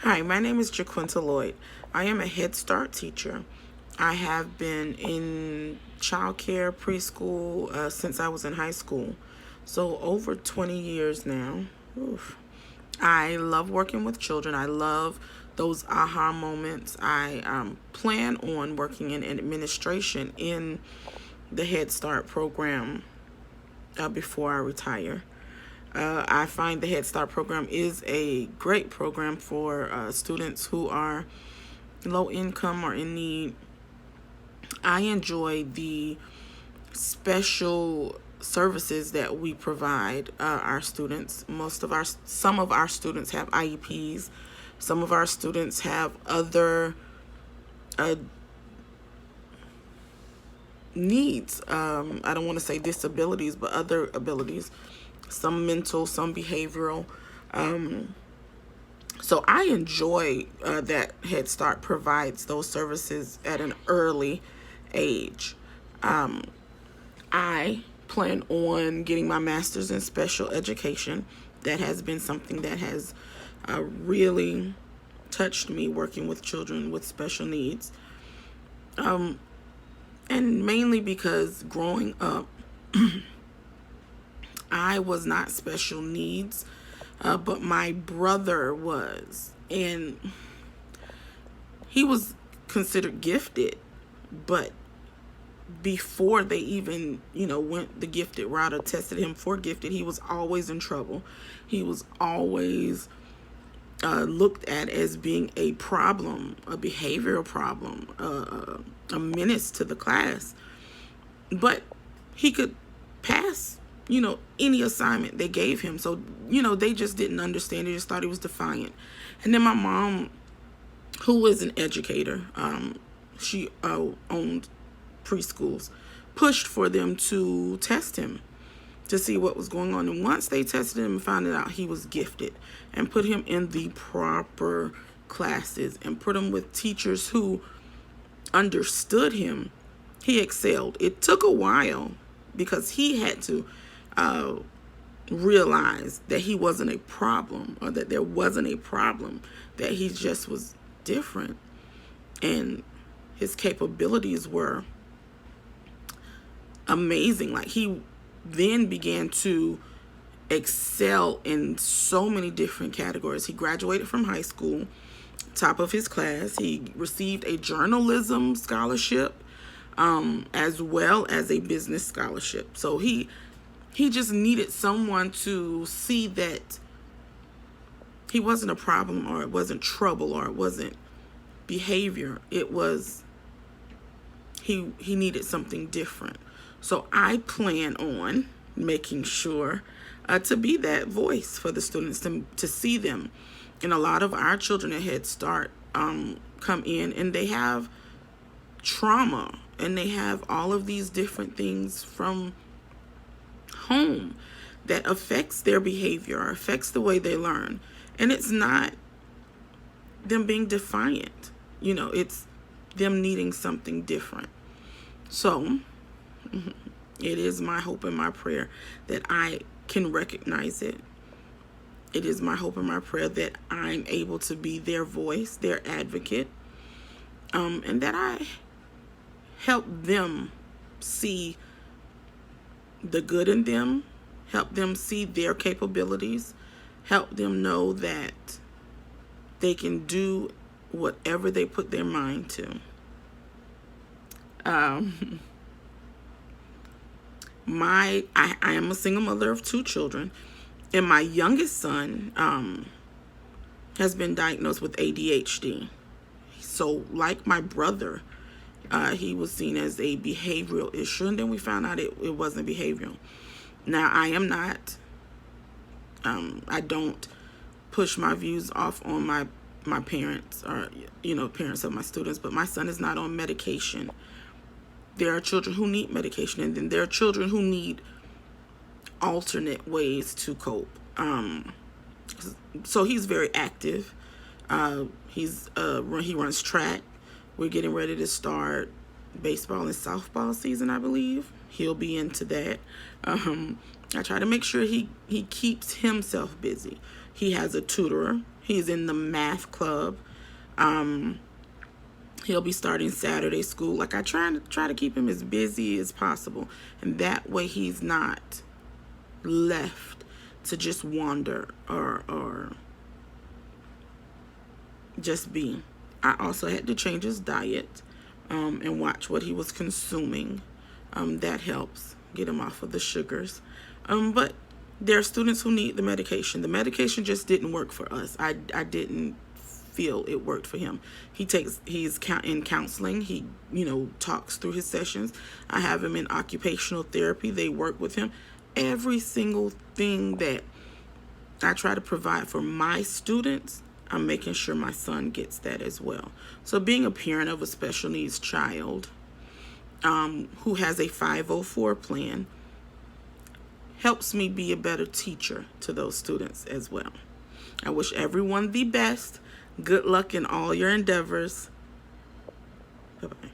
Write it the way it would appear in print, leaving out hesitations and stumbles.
Hi, my name is Jaquinta Lloyd. I am a Head Start teacher. I have been in childcare, preschool since I was in high school. So over 20 years now. Oof. I love working with children. I love those aha moments. I plan on working in administration in the Head Start program before I retire. I find the Head Start program is a great program for students who are low income or in need. I enjoy the special services that we provide our students. Some of our students have IEPs. Some of our students have other uh, needs. I don't want to say disabilities, but other abilities. Some mental, some behavioral. So I enjoy that Head Start provides those services at an early age. I plan on getting my master's in special education. That has been something that has really touched me, working with children with special needs. And mainly because growing up, I was not special needs, but my brother was. And he was considered gifted, but before they even, went the gifted route or tested him for gifted, he was always in trouble. He was always looked at as being a problem, a behavioral problem, a menace to the class. But he could pass, any assignment they gave him. So, they just didn't understand. They just thought he was defiant. And then my mom, who is an educator, she owned preschools, pushed for them to test him to see what was going on. And once they tested him and found out he was gifted and put him in the proper classes and put him with teachers who understood him, he excelled. It took a while because he had to realize that he wasn't a problem, or that there wasn't a problem, that he just was different. And his capabilities were amazing. Like, he then began to excel in so many different categories. He graduated from high school, top of his class. He received a journalism scholarship, as well as a business scholarship. So he just needed someone to see that he wasn't a problem, or it wasn't trouble, or it wasn't behavior. It was he needed something different. So I plan on making sure to be that voice for the students, to see them. And a lot of our children at Head Start come in and they have trauma, and they have all of these different things from home that affects their behavior, affects the way they learn. And it's not them being defiant, it's them needing something different. So it is my hope and my prayer that I can recognize it. It is my hope and my prayer that I'm able to be their voice, their advocate, and that I help them see the good in them, help them see their capabilities, help them know that they can do whatever they put their mind to. I am a single mother of 2 children, and my youngest son has been diagnosed with ADHD. So, like my brother, he was seen as a behavioral issue, and then we found out it wasn't behavioral. Now, I am not, I don't push my views off on my parents, or, parents of my students, but my son is not on medication. There are children who need medication, and then there are children who need alternate ways to cope. So he's very active. He runs track. We're getting ready to start baseball and softball season, I believe. He'll be into that. I try to make sure he keeps himself busy. He has a tutor. He's in the math club. He'll be starting Saturday school. Like, I try to keep him as busy as possible, and that way he's not left to just wander or just be. I also had to change his diet and watch what he was consuming. That helps get him off of the sugars. But there are students who need the medication. The medication just didn't work for us. I didn't feel it worked for him. He's in counseling. He, talks through his sessions. I have him in occupational therapy. They work with him. Every single thing that I try to provide for my students, I'm making sure my son gets that as well. So being a parent of a special needs child who has a 504 plan helps me be a better teacher to those students as well. I wish everyone the best. Good luck in all your endeavors. Bye-bye.